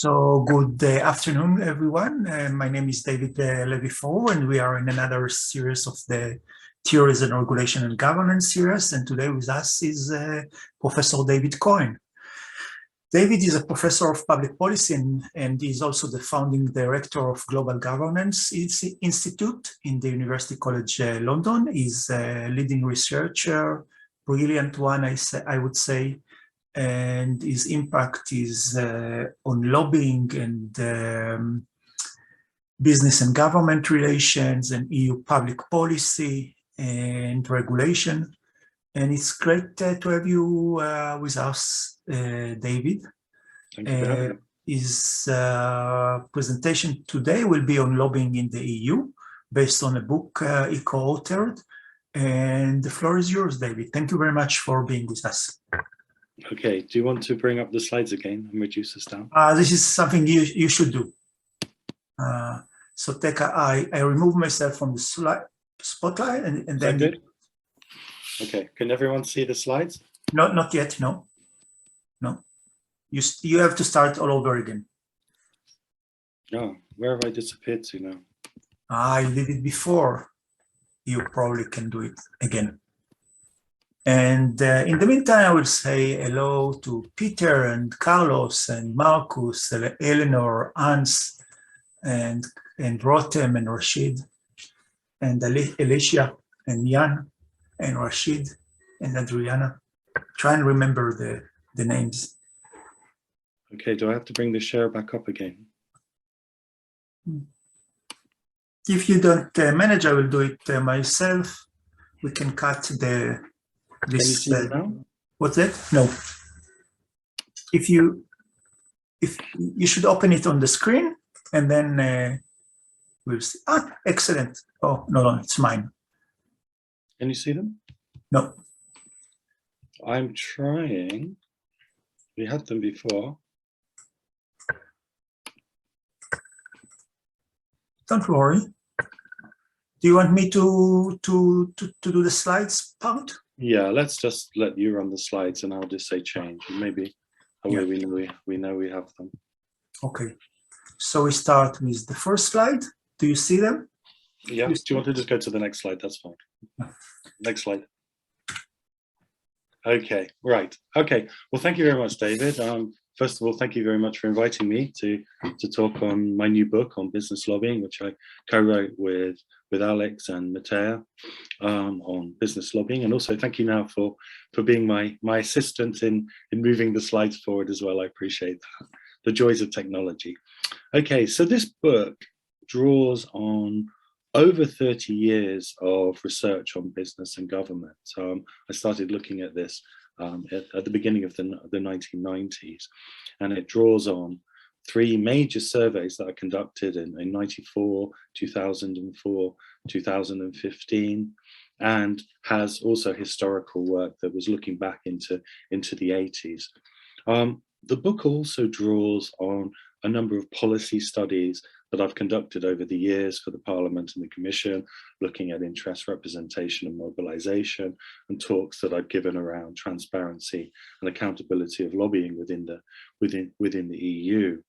So good afternoon, everyone. My name is David Levy-Faux, and we are in another series of the Theories and Regulation and Governance series. And today with us is Professor David Coen. David is a professor of public policy and is also the founding director of Global Governance Institute in the University College London. He's a leading researcher, brilliant one, I would say, and his impact is on lobbying and business and government relations and EU public policy and regulation. And it's great to have you with us, David. Thank you for having me. His presentation today will be on lobbying in the EU, based on a book he co-authored. And the floor is yours, David. Thank you very much for being with us. Okay, do you want to bring up the slides again and reduce this down? This is something you should do. So I remove myself from the spotlight and then... Good? Okay, can everyone see the slides? No, not yet, no. No. You have to start all over again. Oh, where have I disappeared to now? I did it before. You probably can do it again. And in the meantime, I will say hello to Peter and Carlos and Marcus, Eleanor, Hans, and Rotem and Rashid, and Alicia and Jan and Rashid and Adriana. Try and remember the names. Okay, do I have to bring the share back up again? If you don't manage, I will do it myself. We can cut this. Can you see it now? What's that? No. If you should open it on the screen, and then we'll see. Ah, excellent. Oh, no, it's mine. Can you see them? No. I'm trying. We had them before. Don't worry. Do you want me to do the slides part? Yeah, let's just let you run the slides and I'll just say change. And maybe that way we know we have them. Okay. So we start with the first slide. Do you see them? Yeah. Do you want to just go to the next slide? That's fine. Next slide. Okay, right. Okay. Well, thank you very much, David. First of all, thank you very much for inviting me to talk on my new book on business lobbying, which I co-wrote with Alex and Matea on business lobbying. And also thank you now for being my assistant in moving the slides forward as well. I appreciate that. The joys of technology. Okay, so this book draws on over 30 years of research on business and government. I started looking at this at the beginning of the 1990s, and it draws on three major surveys that I conducted in 94, 2004, 2015, and has also historical work that was looking back into the 80s. The book also draws on a number of policy studies that I've conducted over the years for the Parliament and the Commission, looking at interest representation and mobilization, and talks that I've given around transparency and accountability of lobbying within the EU.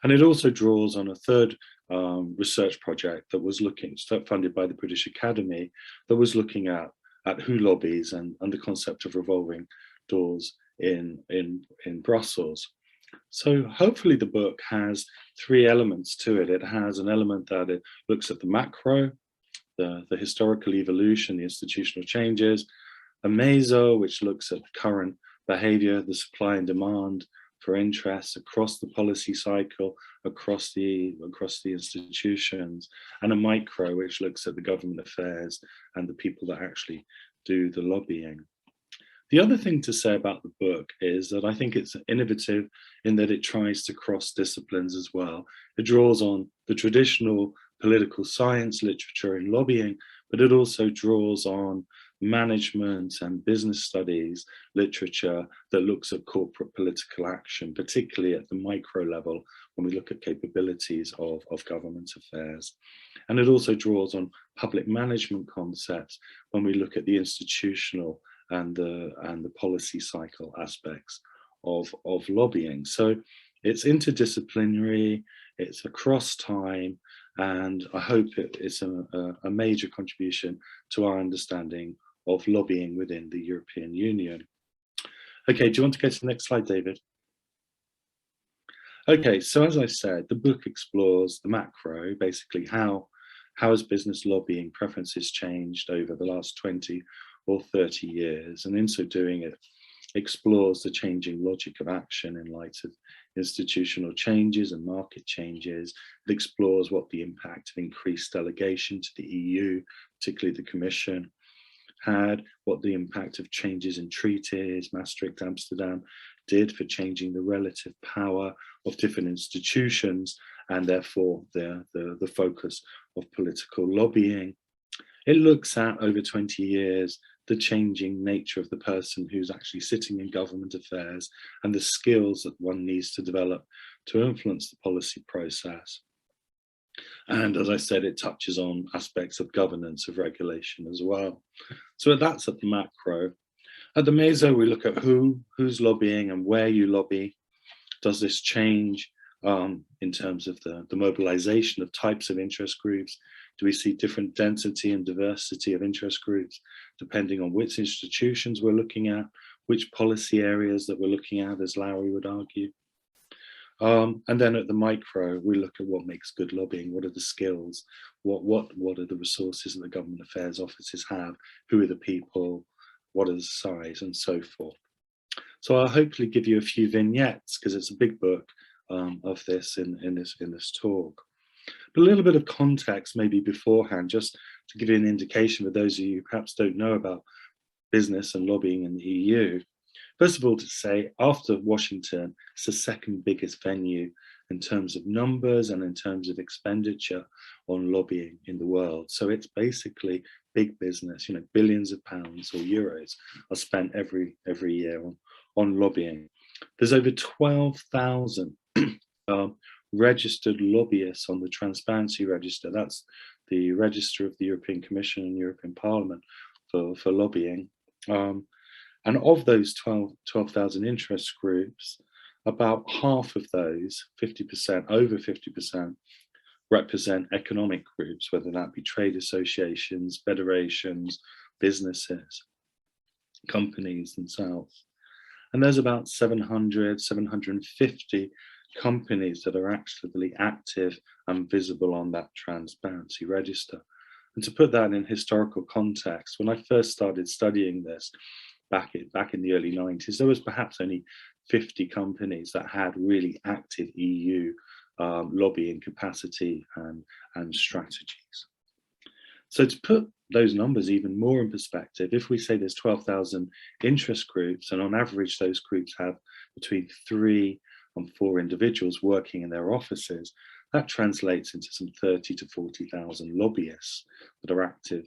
And it also draws on a third research project that was funded by the British Academy, that was looking at who lobbies and the concept of revolving doors in Brussels. So hopefully the book has three elements to it. It has an element that it looks at the macro, the historical evolution, the institutional changes, a meso, which looks at current behavior, the supply and demand for interests across the policy cycle, across the institutions, and a micro, which looks at the government affairs and the people that actually do the lobbying. The other thing to say about the book is that I think it's innovative in that it tries to cross disciplines as well. It draws on the traditional political science literature in lobbying, but it also draws on management and business studies literature that looks at corporate political action, particularly at the micro level when we look at capabilities of government affairs. And it also draws on public management concepts when we look at the institutional and the policy cycle aspects of lobbying. So It's interdisciplinary, it's across time, and I hope it's a major contribution to our understanding of lobbying within the European Union. Okay, do you want to go to the next slide, David? Okay, so as I said, the book explores the macro, basically how has business lobbying preferences changed over the last 20 or 30 years, and in so doing it explores the changing logic of action in light of institutional changes and market changes. It explores what the impact of increased delegation to the EU, particularly the Commission, had, what the impact of changes in treaties, Maastricht, Amsterdam, did for changing the relative power of different institutions, and therefore the focus of political lobbying. It looks at, over 20 years, the changing nature of the person who's actually sitting in government affairs and the skills that one needs to develop to influence the policy process. And as I said, it touches on aspects of governance, of regulation as well. So that's at the macro. At the meso, we look at who's lobbying and where you lobby. Does this change in terms of the mobilization of types of interest groups? Do we see different density and diversity of interest groups depending on which institutions we're looking at, which policy areas that we're looking at, as Lowry would argue? And then at the micro, we look at what makes good lobbying. What are the skills? What are the resources that the government affairs offices have? Who are the people? What is the size, and so forth? So I'll hopefully give you a few vignettes, because it's a big book of this in this talk. But a little bit of context maybe beforehand, just to give you an indication for those of you who perhaps don't know about business and lobbying in the EU. First of all, to say, after Washington, it's the second biggest venue in terms of numbers and in terms of expenditure on lobbying in the world. So it's basically big business, billions of pounds or euros are spent every year on lobbying. There's over 12,000 registered lobbyists on the Transparency Register. That's the register of the European Commission and European Parliament for lobbying. And of those 12,000 interest groups, about half of those, 50%, over 50%, represent economic groups, whether that be trade associations, federations, businesses, companies themselves. And there's about 700, 750 companies that are actually active and visible on that Transparency Register. And to put that in historical context, when I first started studying this, back in the early 90s, there was perhaps only 50 companies that had really active EU lobbying capacity and strategies. So to put those numbers even more in perspective, if we say there's 12,000 interest groups, and on average those groups have between 3 and 4 individuals working in their offices, that translates into some 30 to 40,000 lobbyists that are active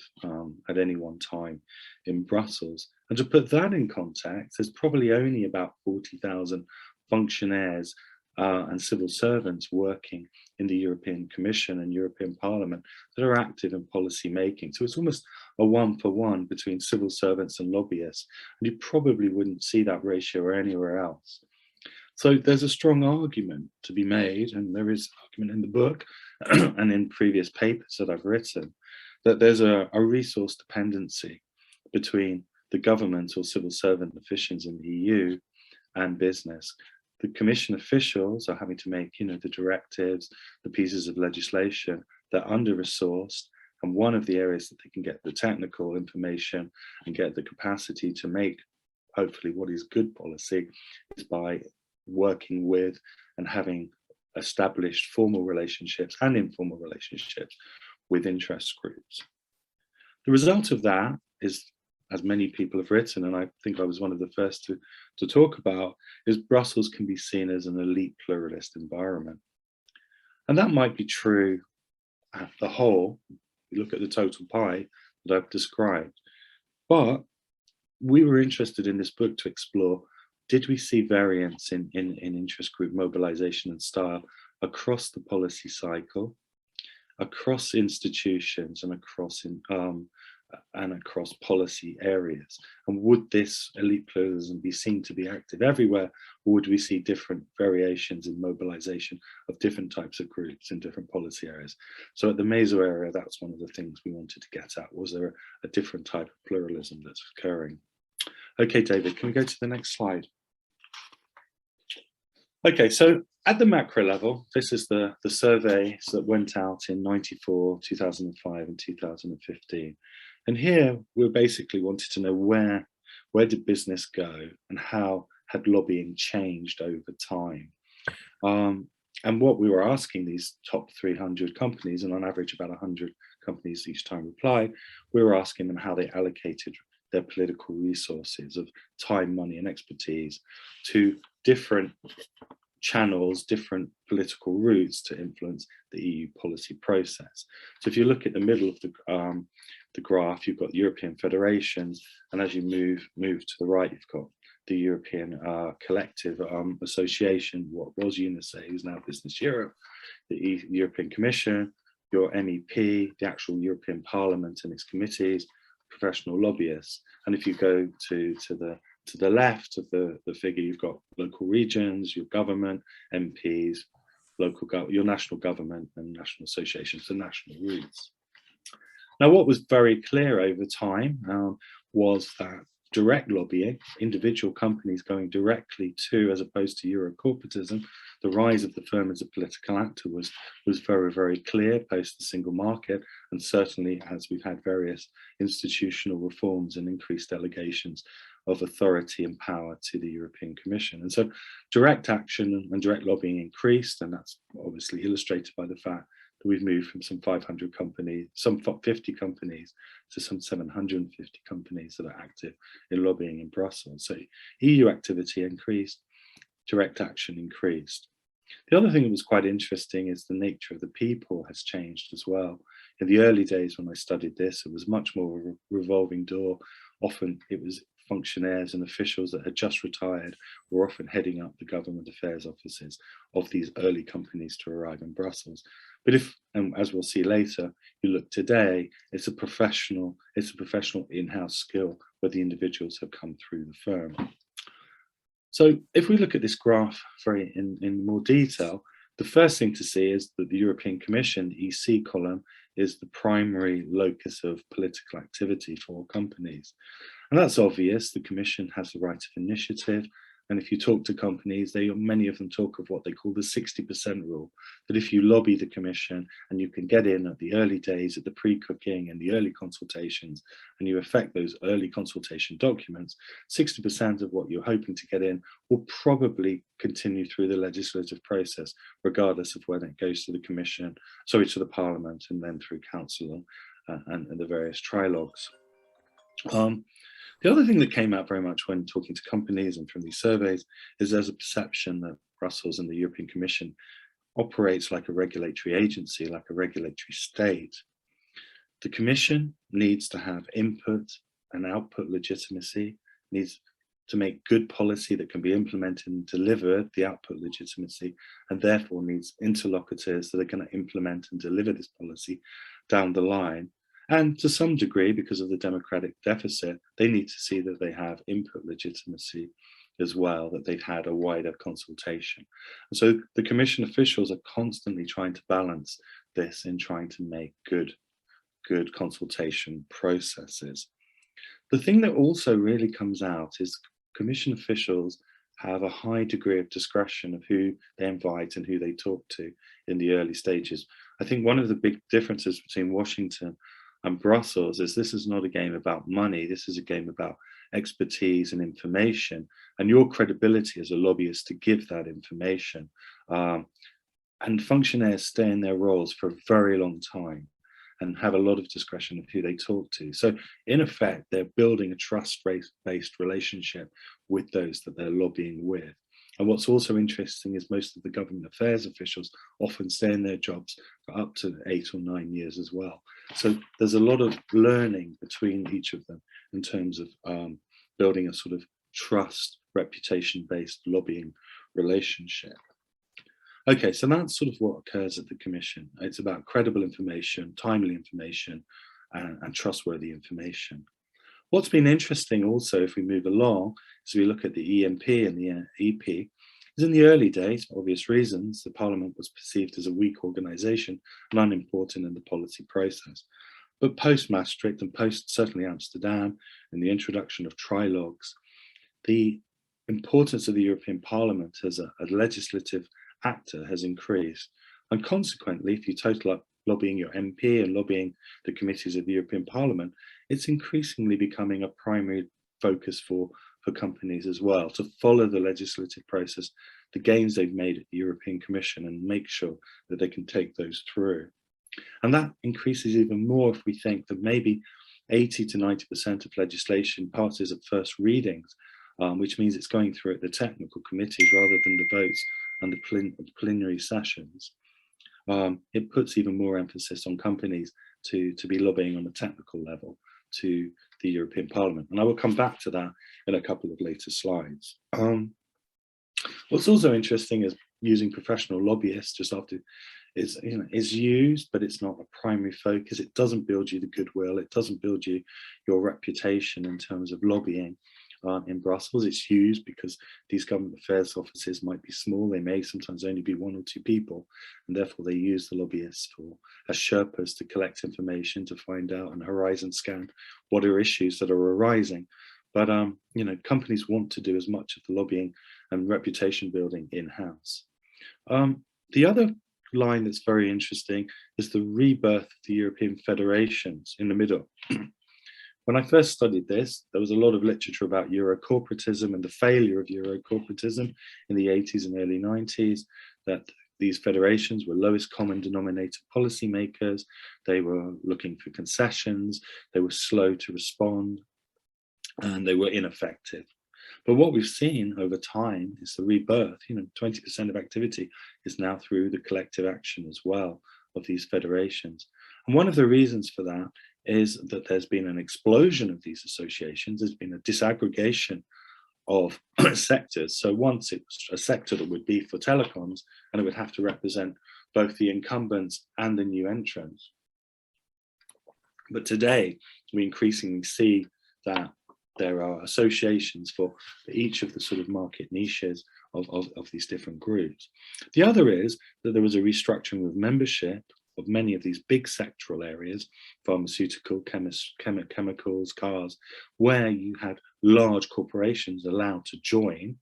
at any one time in Brussels. And to put that in context, there's probably only about 40,000 functionaries and civil servants working in the European Commission and European Parliament that are active in policy making. So it's almost a 1-for-1 between civil servants and lobbyists. And you probably wouldn't see that ratio anywhere else. So there's a strong argument to be made, and there is argument in the book and in previous papers that I've written, that there's a resource dependency between the government or civil servant officials in the EU and business. The Commission officials are having to make, the directives, the pieces of legislation. They're under-resourced, and one of the areas that they can get the technical information and get the capacity to make, hopefully, what is good policy is by working with and having established formal relationships and informal relationships with interest groups. The result of that is, as many people have written, and I think I was one of the first to talk about, is Brussels can be seen as an elite pluralist environment. And that might be true at the whole. You look at the total pie that I've described. But we were interested in this book to explore, did we see variance in interest group mobilization and style across the policy cycle, across institutions, and across and across policy areas? And would this elite pluralism be seen to be active everywhere, or would we see different variations in mobilization of different types of groups in different policy areas? So at the meso area, that's one of the things we wanted to get at. Was there a different type of pluralism that's occurring? Okay, David, can we go to the next slide? Okay, so at the macro level, this is the surveys that went out in 94, 2005 and 2015. And here we basically wanted to know where did business go and how had lobbying changed over time. And what we were asking these top 300 companies, and on average about 100 companies each time replied, we were asking them how they allocated their political resources of time, money and expertise to different channels, different political routes to influence the EU policy process. So if you look at the middle of the graph, you've got European federations, and as you move to the right, you've got the European Collective Association, what was UNICE, who's now Business Europe, the European Commission, your MEP, the actual European Parliament and its committees, professional lobbyists. And if you go to the left of the figure, you've got local regions, your government, MPs, your national government and national associations, the national routes. Now, what was very clear over time was that direct lobbying, individual companies going directly to, as opposed to Euro-corporatism, the rise of the firm as a political actor was very, very clear post the single market, and certainly as we've had various institutional reforms and increased delegations of authority and power to the European Commission. And so direct action and direct lobbying increased, and that's obviously illustrated by the fact that we've moved from some 500 companies, some 50 companies, to some 750 companies that are active in lobbying in Brussels. So EU activity increased, direct action increased. The other thing that was quite interesting is the nature of the people has changed as well. In the early days when I studied this, it was much more a revolving door. Often it was functionaries and officials that had just retired were often heading up the government affairs offices of these early companies to arrive in Brussels. But if, and as we'll see later, you look today, it's a professional in-house skill where the individuals have come through the firm. So if we look at this graph very in more detail, the first thing to see is that the European Commission, the EC column, is the primary locus of political activity for companies. And that's obvious. The Commission has the right of initiative. And if you talk to companies, many of them talk of what they call the 60% rule, that if you lobby the Commission and you can get in at the early days, at the pre-cooking and the early consultations, and you affect those early consultation documents, 60% of what you're hoping to get in will probably continue through the legislative process, regardless of when it goes to the Commission, sorry, to the Parliament, and then through Council and the various trilogues. The other thing that came out very much when talking to companies and from these surveys is there's a perception that Brussels and the European Commission operates like a regulatory agency, like a regulatory state. The Commission needs to have input and output legitimacy, needs to make good policy that can be implemented and deliver the output legitimacy, and therefore needs interlocutors that are going to implement and deliver this policy down the line. And to some degree, because of the democratic deficit, they need to see that they have input legitimacy as well, that they've had a wider consultation. And so the Commission officials are constantly trying to balance this in trying to make good consultation processes. The thing that also really comes out is Commission officials have a high degree of discretion of who they invite and who they talk to in the early stages. I think one of the big differences between Washington and Brussels is this is not a game about money. This is a game about expertise and information, and your credibility as a lobbyist to give that information. And functionaries stay in their roles for a very long time and have a lot of discretion of who they talk to. So in effect, they're building a trust-based relationship with those that they're lobbying with. And what's also interesting is most of the government affairs officials often stay in their jobs for up to 8 or 9 years as well. So there's a lot of learning between each of them in terms of building a sort of trust, reputation-based lobbying relationship. Okay, so that's sort of what occurs at the Commission. It's about credible information, timely information, and trustworthy information. What's been interesting also, if we move along, as we look at the EMP and the EP, is in the early days, for obvious reasons, the Parliament was perceived as a weak organisation and unimportant in the policy process. But post-Maastricht and certainly Amsterdam, and the introduction of trilogues, the importance of the European Parliament as a legislative actor has increased. And consequently, if you total up lobbying your MP and lobbying the committees of the European Parliament, it's increasingly becoming a primary focus for companies as well, to follow the legislative process, the gains they've made at the European Commission, and make sure that they can take those through. And that increases even more if we think that maybe 80 to 90% of legislation passes at first readings, which means it's going through at the technical committees rather than the votes and the plenary sessions. It puts even more emphasis on companies to be lobbying on a technical level to the European Parliament. And I will come back to that in a couple of later slides. What's also interesting is using professional lobbyists just after is used, but it's not a primary focus. It doesn't build you the goodwill. It doesn't build you your reputation in terms of lobbying in Brussels. It's used because these government affairs offices might be small. They may sometimes only be 1 or 2 people, and therefore they use the lobbyists as Sherpas to collect information, to find out and horizon scan what are issues that are arising. But companies want to do as much of the lobbying and reputation building in-house. The other line that's very interesting is the rebirth of the European federations in the middle. When I first studied this, there was a lot of literature about Euro-corporatism and the failure of Euro-corporatism in the 80s and early 90s, that these federations were lowest common denominator policymakers. They were looking for concessions. They were slow to respond, and they were ineffective. But what we've seen over time is the rebirth. 20% of activity is now through the collective action as well of these federations. And one of the reasons for that is that there's been an explosion of these associations. There's been a disaggregation of sectors. So once it was a sector that would be for telecoms, and it would have to represent both the incumbents and the new entrants. But today, we increasingly see that there are associations for each of the sort of market niches of these different groups. The other is that there was a restructuring of membership of many of these big sectoral areas, pharmaceutical, chemicals, cars, where you had large corporations allowed to join.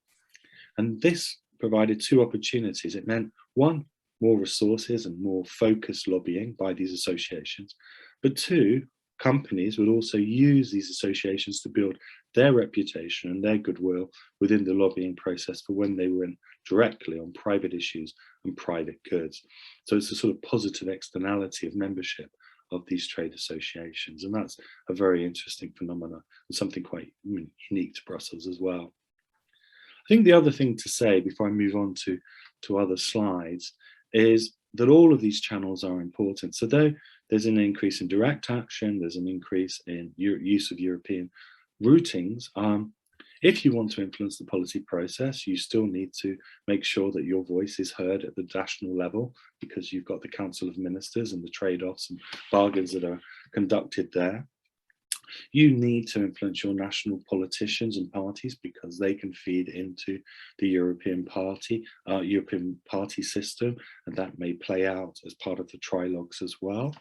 And this provided 2 opportunities. It meant, 1, more resources and more focused lobbying by these associations, but 2, companies would also use these associations to build their reputation and their goodwill within the lobbying process for when they were in directly on private issues and private goods. So it's a sort of positive externality of membership of these trade associations. And that's a very interesting phenomenon and something quite unique to Brussels as well. I think the other thing to say before I move on to other slides is that all of these channels are important. So though there's an increase in direct action, there's an increase in use of European routings, if you want to influence the policy process, you still need to make sure that your voice is heard at the national level, because you've got the Council of Ministers and the trade-offs and bargains that are conducted there. You need to influence your national politicians and parties because they can feed into the European party system, and that may play out as part of the trilogues as well.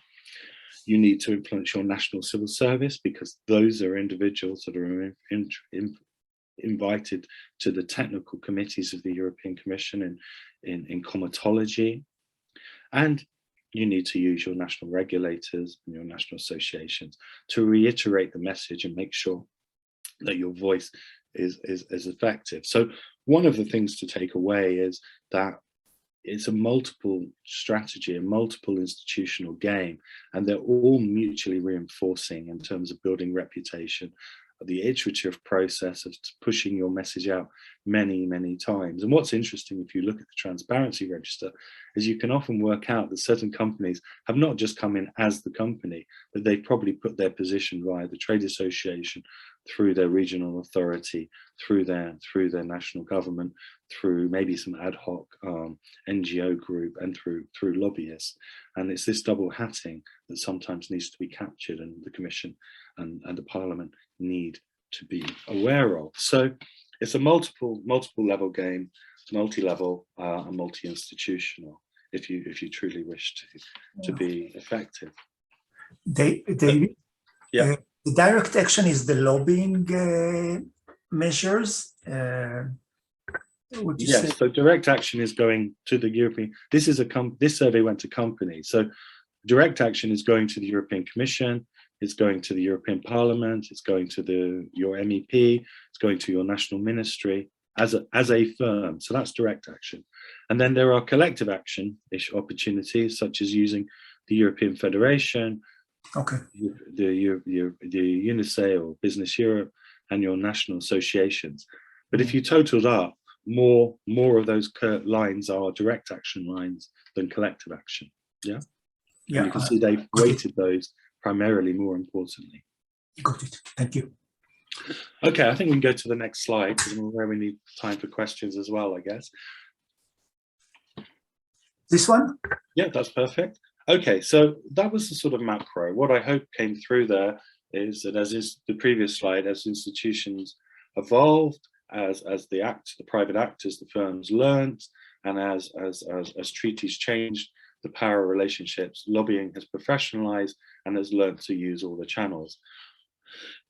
You need to influence your national civil service because those are individuals that are invited to the technical committees of the European Commission in comitology. And you need to use your national regulators and your national associations to reiterate the message and make sure that your voice is effective. So one of the things to take away is that it's a multiple strategy, a multiple institutional game, and they're all mutually reinforcing in terms of building reputation, the iterative process of pushing your message out many, many times. And what's interesting, if you look at the transparency register, is you can often work out that certain companies have not just come in as the company, but they've probably put their position via the trade association, through their regional authority, through their national government, through maybe some ad hoc NGO group, and through lobbyists. And it's this double hatting that sometimes needs to be captured, and the Commission and the Parliament need to be aware of. So it's a multiple level game, multi-level and multi-institutional, if you truly wish to be effective. David, yeah. The direct action is the lobbying measures. Yes, so direct action is going to the European. This survey went to companies. So direct action is going to the European Commission, it's going to the European Parliament, it's going to your MEP, it's going to your national ministry as a firm. So that's direct action. And then there are collective action-ish opportunities, such as using the European Federation, okay, the UNICE or Business Europe, and your national associations. But if you totaled up, more of those lines are direct action lines than collective action. Yeah. And you can see they've weighted those primarily more importantly. Got it. Thank you. Okay, I think we can go to the next slide, because where we need time for questions as well, I guess. This one? Yeah, that's perfect. Okay, so that was the sort of macro. What I hope came through there is that, as is the previous slide, as institutions evolved, as the private actors, the firms learned, and as treaties changed, the power relationships, lobbying has professionalized and has learned to use all the channels.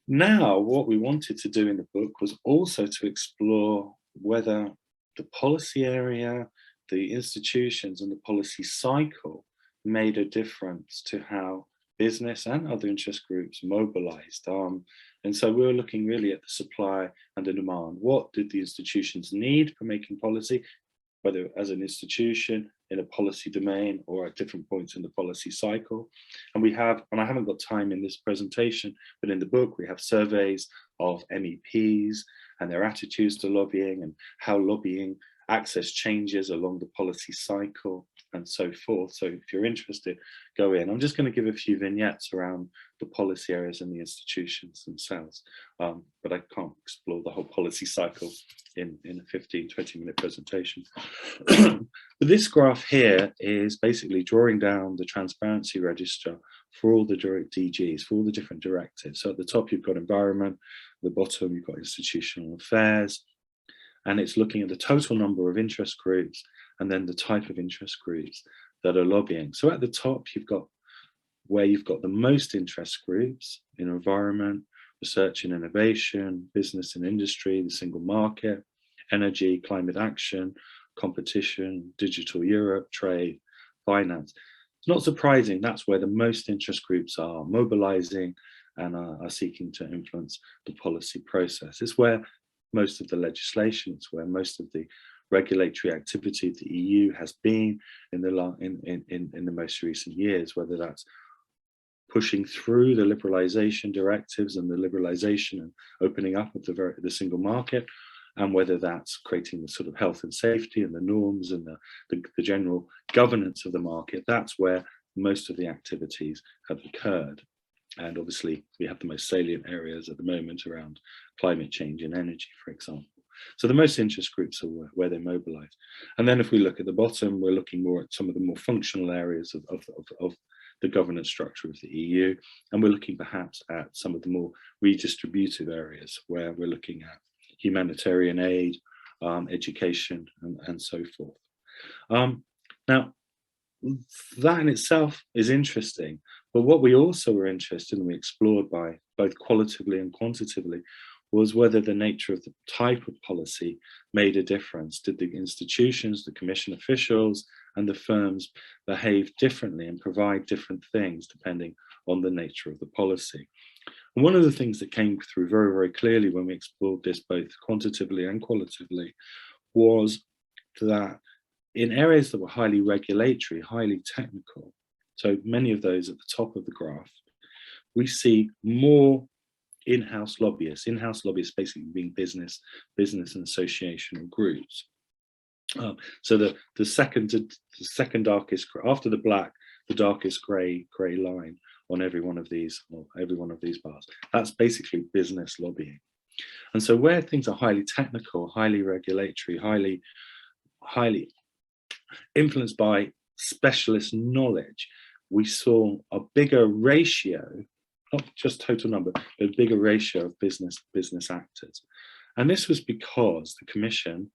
Now, what we wanted to do in the book was also to explore whether the policy area, the institutions, and the policy cycle made a difference to how business and other interest groups mobilized. And so we were looking really at the supply and the demand. What did the institutions need for making policy, whether as an institution, in a policy domain, or at different points in the policy cycle? And we have, and I haven't got time in this presentation, but in the book we have surveys of MEPs and their attitudes to lobbying, and how lobbying access changes along the policy cycle, and so forth. So if you're interested, go in. I'm just going to give a few vignettes around the policy areas and the institutions themselves, but I can't explore the whole policy cycle in a 15-20 minute presentation. But this graph here is basically drawing down the transparency register for all the DGs, for all the different directives. So at the top you've got environment, at the bottom you've got institutional affairs, and it's looking at the total number of interest groups and then the type of interest groups that are lobbying. So at the top, you've got where you've got the most interest groups in environment, research and innovation, business and industry, the single market, energy, climate action, competition, digital Europe, trade, finance. It's not surprising that's where the most interest groups are mobilizing and are seeking to influence the policy process. It's where most of the legislation, it's where most of the regulatory activity of the EU has been in the most recent years, whether that's pushing through the liberalization directives and the liberalization and opening up of the single market, and whether that's creating the sort of health and safety and the norms and the general governance of the market. That's where most of the activities have occurred. And obviously we have the most salient areas at the moment around climate change and energy, for example. So the most interest groups are where they mobilize. And then if we look at the bottom, we're looking more at some of the more functional areas of the governance structure of the EU. And we're looking perhaps at some of the more redistributive areas where we're looking at humanitarian aid, education, and so forth. Now, that in itself is interesting, but what we also were interested in, we explored by both qualitatively and quantitatively, was whether the nature of the type of policy made a difference. Did the institutions, the Commission officials, and the firms behave differently and provide different things depending on the nature of the policy? And one of the things that came through very, very clearly when we explored this both quantitatively and qualitatively was that in areas that were highly regulatory, highly technical, so many of those at the top of the graph, we see more in-house lobbyists basically being business and associational groups. So the second darkest, after the black, the darkest gray line on every one of these bars, that's basically business lobbying. And so where things are highly technical, highly regulatory, highly influenced by specialist knowledge, we saw a bigger ratio, not just total number, but a bigger ratio of business actors. And this was because the Commission,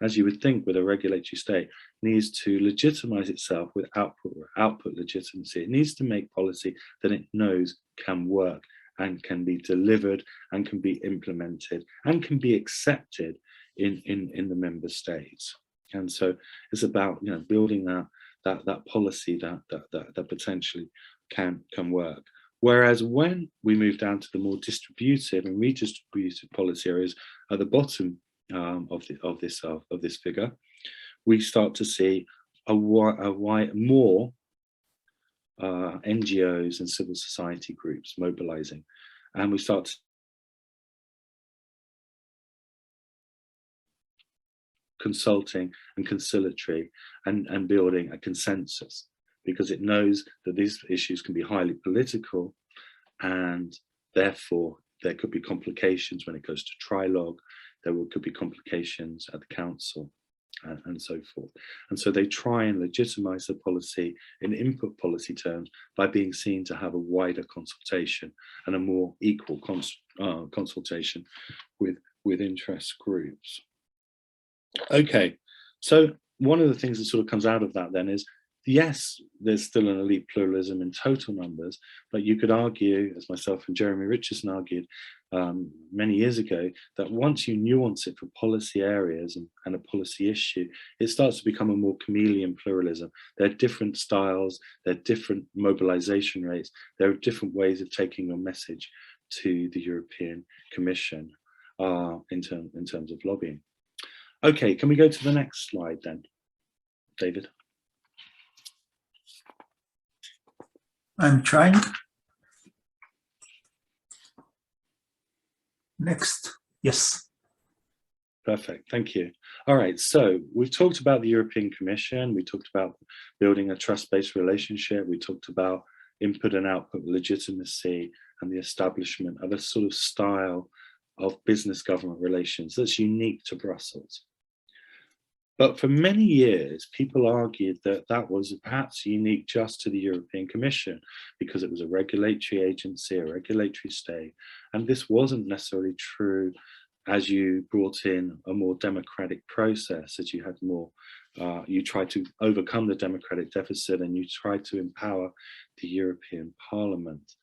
as you would think with a regulatory state, needs to legitimize itself with output legitimacy. It needs to make policy that it knows can work and can be delivered and can be implemented and can be accepted in the member states. And so it's about building that policy that potentially can work. Whereas when we move down to the more distributive and redistributed policy areas at the bottom of this figure, we start to see more NGOs and civil society groups mobilizing, and we start to consulting and conciliatory and building a consensus, because it knows that these issues can be highly political, and therefore there could be complications when it goes to trilogue. Could be complications at the council and so forth. And so they try and legitimize the policy in input policy terms by being seen to have a wider consultation and a more equal consultation with interest groups. Okay, so one of the things that sort of comes out of that then is, yes, there's still an elite pluralism in total numbers, but you could argue, as myself and Jeremy Richardson argued many years ago, that once you nuance it for policy areas and a policy issue, it starts to become a more chameleon pluralism. There are different styles, there are different mobilization rates, there are different ways of taking your message to the European Commission in terms of lobbying. Okay, can we go to the next slide then, David? I'm trying. Next, yes. Perfect, thank you. All right, so we've talked about the European Commission, we talked about building a trust-based relationship, we talked about input and output legitimacy and the establishment of a sort of style of business government relations that's unique to Brussels. But for many years, people argued that that was perhaps unique just to the European Commission because it was a regulatory agency, a regulatory state. And this wasn't necessarily true as you brought in a more democratic process, as you had more, you tried to overcome the democratic deficit and you tried to empower the European Parliament.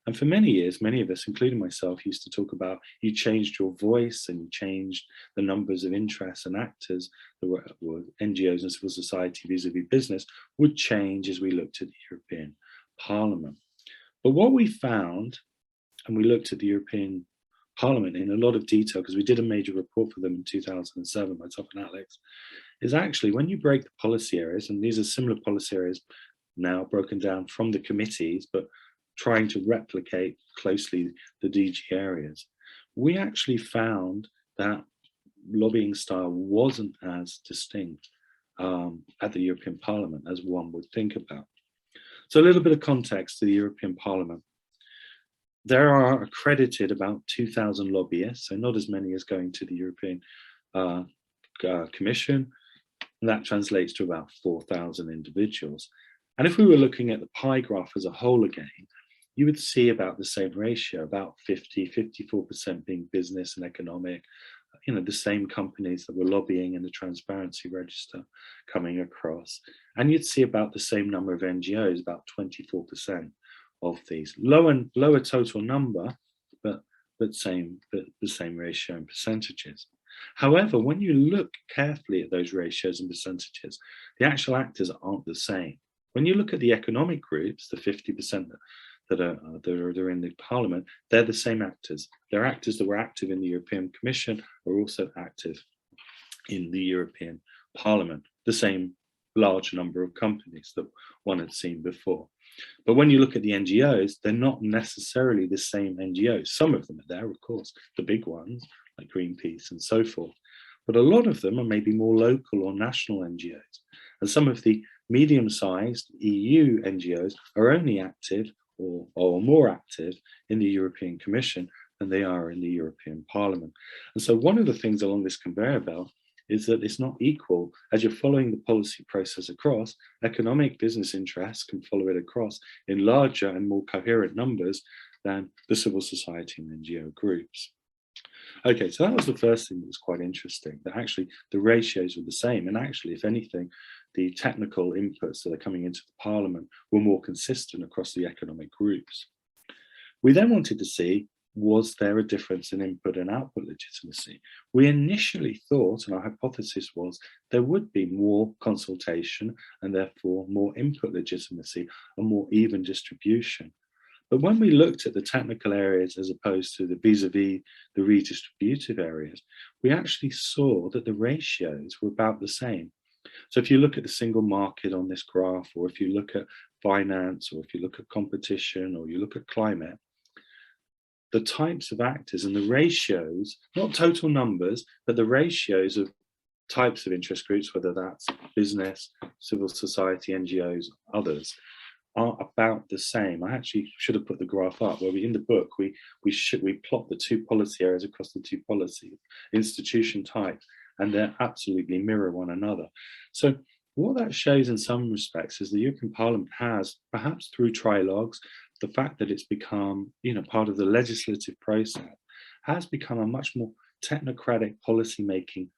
And for many years, many of us, including myself, used to talk about you changed your voice and you changed the numbers of interests and actors that were NGOs and civil society vis-a-vis business would change as we looked at the European Parliament. But what we found, and we looked at the European Parliament in a lot of detail because we did a major report for them in 2007, myself and Alex, is actually when you break the policy areas, and these are similar policy areas now broken down from the committees, but trying to replicate closely the DG areas, we actually found that lobbying style wasn't as distinct at the European Parliament as one would think about. So a little bit of context to the European Parliament. There are accredited about 2,000 lobbyists, so not as many as going to the European Commission, and that translates to about 4,000 individuals. And if we were looking at the pie graph as a whole again, you would see about the same ratio, about 54% being business and economic, the same companies that were lobbying in the transparency register coming across. And you'd see about the same number of NGOs, about 24% of these. Lower total number, but the same ratio and percentages. However, when you look carefully at those ratios and percentages, the actual actors aren't the same. When you look at the economic groups, the 50% that are in the Parliament, they're the same actors. They're actors that were active in the European Commission, are also active in the European Parliament, the same large number of companies that one had seen before. But when you look at the NGOs, they're not necessarily the same NGOs. Some of them are there, of course, the big ones like Greenpeace and so forth. But a lot of them are maybe more local or national NGOs. And some of the medium-sized EU NGOs are only active or more active in the European Commission, than they are in the European Parliament. And so one of the things along this conveyor belt is that it's not equal. As you're following the policy process across, economic business interests can follow it across in larger and more coherent numbers than the civil society and NGO groups. Okay, so that was the first thing that was quite interesting, that actually the ratios were the same. And actually, if anything, the technical inputs that are coming into the Parliament were more consistent across the economic groups. We then wanted to see, was there a difference in input and output legitimacy? We initially thought, and our hypothesis was, there would be more consultation and therefore more input legitimacy, a more even distribution. But when we looked at the technical areas as opposed to the vis-a-vis the redistributive areas, we actually saw that the ratios were about the same. So if you look at the single market on this graph, or if you look at finance, or if you look at competition, or you look at climate, the types of actors and the ratios, not total numbers, but the ratios of types of interest groups, whether that's business, civil society, NGOs, others, are about the same. I actually should have put the graph up where in the book we plot the two policy areas across the two policy institution types, and they're absolutely mirror one another. So what that shows in some respects is the European Parliament has, perhaps through trilogues, the fact that it's become, part of the legislative process, has become a much more technocratic policy-making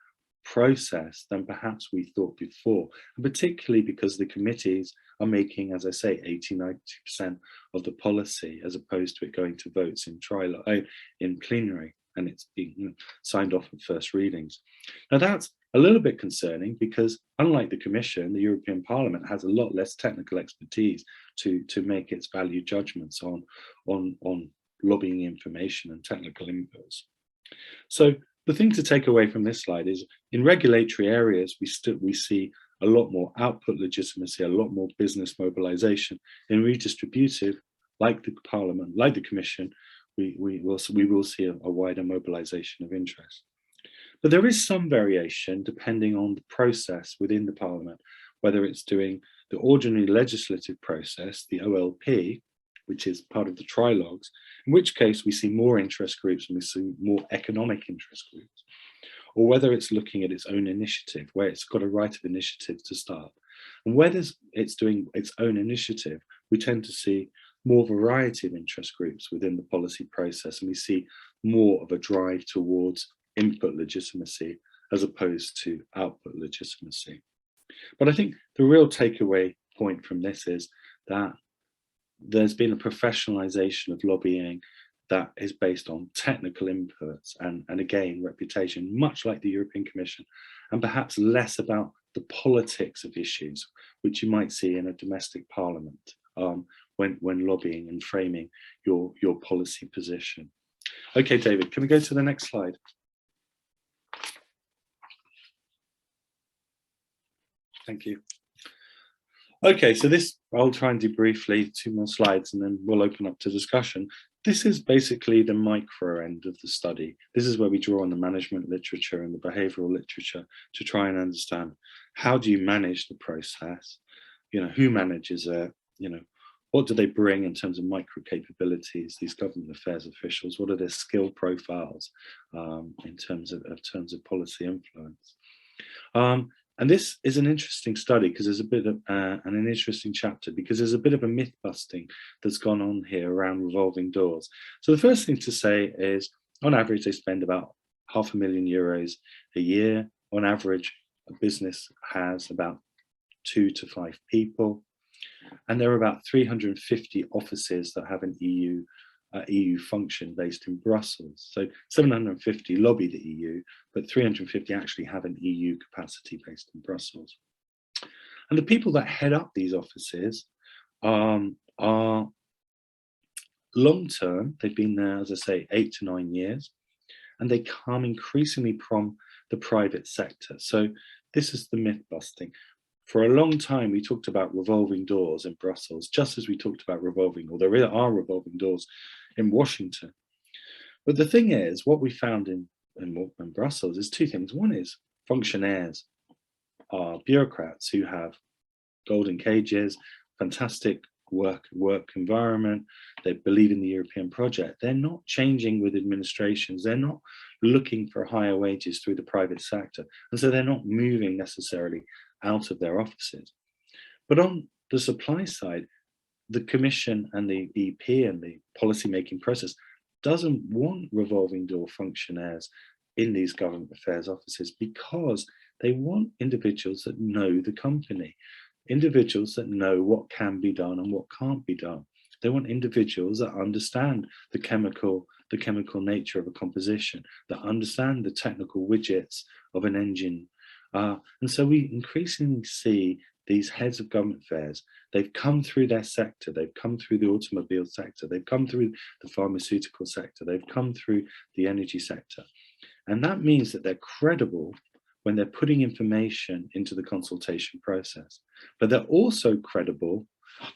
process than perhaps we thought before, and particularly because the committees are making, as I say, 80–90% of the policy, as opposed to it going to votes in trilogue, in plenary, and it's being signed off at first readings. Now that's a little bit concerning because, unlike the Commission, the European Parliament has a lot less technical expertise to make its value judgments on lobbying information and technical inputs. So the thing to take away from this slide is, in regulatory areas, we see a lot more output legitimacy, a lot more business mobilization. In redistributive, like the Parliament, like the Commission, we will see a wider mobilization of interest. But there is some variation depending on the process within the Parliament, whether it's doing the ordinary legislative process, the OLP, which is part of the trilogues, in which case we see more interest groups and we see more economic interest groups, or whether it's looking at its own initiative, where it's got a right of initiative to start. And whether it's doing its own initiative, we tend to see more variety of interest groups within the policy process, and we see more of a drive towards input legitimacy as opposed to output legitimacy. But I think the real takeaway point from this is that there's been a professionalization of lobbying that is based on technical inputs and again, reputation, much like the European Commission, and perhaps less about the politics of issues, which you might see in a domestic parliament when lobbying and framing your policy position. Okay, David, can we go to the next slide? Thank you. Okay, so this I'll try and do briefly, 2 more slides, and then we'll open up to discussion. This is basically the micro end of the study. This is where we draw on the management literature and the behavioral literature to try and understand, how do you manage the process? Who manages it? What do they bring in terms of micro capabilities, these government affairs officials? What are their skill profiles in terms of policy influence? And this is an interesting study because there's a bit of an interesting chapter, because there's a bit of a myth busting that's gone on here around revolving doors. So the first thing to say is, on average, they spend about €500,000 a year. On average, a business has about 2 to 5 people. And there are about 350 offices that have an EU function based in Brussels. So 750 lobby the EU, but 350 actually have an EU capacity based in Brussels. And the people that head up these offices are long-term. They've been there, as I say, 8 to 9 years, and they come increasingly from the private sector. So this is the myth busting. For a long time, we talked about revolving doors in Brussels, just as we talked about revolving, or there are revolving doors in Washington. But the thing is, what we found in Brussels is 2 things. One is functionaires are bureaucrats who have golden cages, fantastic work environment. They believe in the European project. They're not changing with administrations. They're not looking for higher wages through the private sector. And so they're not moving necessarily out of their offices. But on the supply side, the Commission and the EP and the policy-making process doesn't want revolving door functionaries in these government affairs offices, because they want individuals that know the company, individuals that know what can be done and what can't be done. They want individuals that understand the chemical nature of a composition, that understand the technical widgets of an engine. And so we increasingly see these heads of government affairs. They've come through their sector, they've come through the automobile sector, they've come through the pharmaceutical sector, they've come through the energy sector. And that means that they're credible when they're putting information into the consultation process. But they're also credible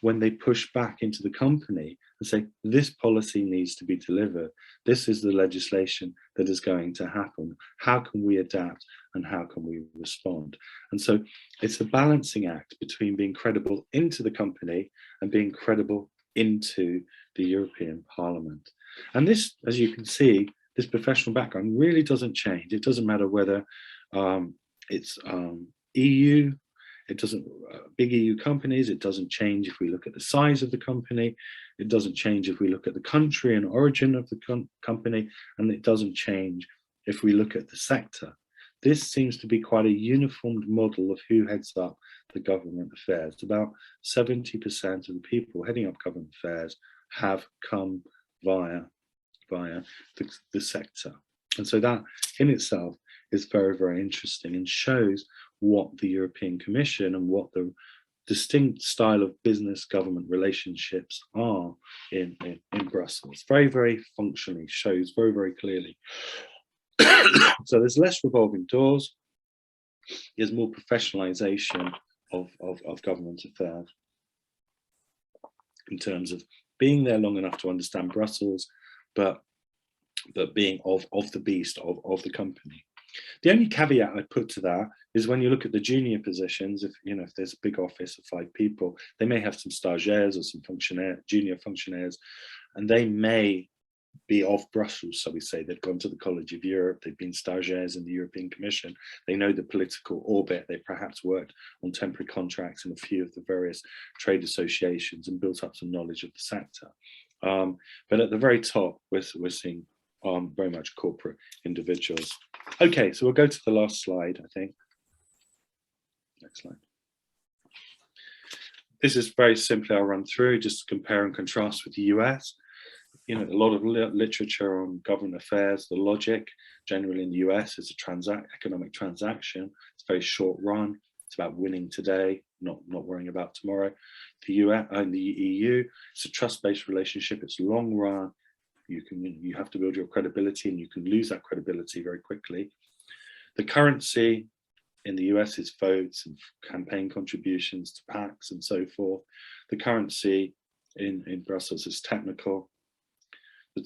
when they push back into the company and say, this policy needs to be delivered. This is the legislation that is going to happen. How can we adapt and how can we respond? And so it's a balancing act between being credible into the company and being credible into the European Parliament. And this, as you can see, this professional background really doesn't change. It doesn't matter whether it's EU, it doesn't, big EU companies, it doesn't change if we look at the size of the company, it doesn't change if we look at the country and origin of the company, and it doesn't change if we look at the sector. This seems to be quite a uniformed model of who heads up the government affairs. About 70% of the people heading up government affairs have come via the sector. And so that in itself is very, very interesting and shows what the European Commission and what the distinct style of business government relationships are in Brussels. Very, very functionally shows very, very clearly. So there's less revolving doors, there's more professionalization of government affairs in terms of being there long enough to understand Brussels, but being of the beast of the company. The only caveat I'd put to that is when you look at the junior positions, if there's a big office of 5 people, they may have some stagiaires or some junior functionaries, and they may be of Brussels. So we say they've gone to the College of Europe, they've been stagiaires in the European Commission, they know the political orbit, they perhaps worked on temporary contracts in a few of the various trade associations and built up some knowledge of the sector. But at the very top, we're seeing very much corporate individuals. Okay, so we'll go to the last slide, I think. Next slide. This is very simply, I'll run through, just to compare and contrast with the US. A lot of literature on government affairs, the logic generally in the US is a economic transaction. It's a very short run. It's about winning today, not worrying about tomorrow. The US and the EU, it's a trust-based relationship. It's long run. You have to build your credibility, and you can lose that credibility very quickly. The currency in the US is votes and campaign contributions to PACs and so forth. The currency in Brussels is technical. The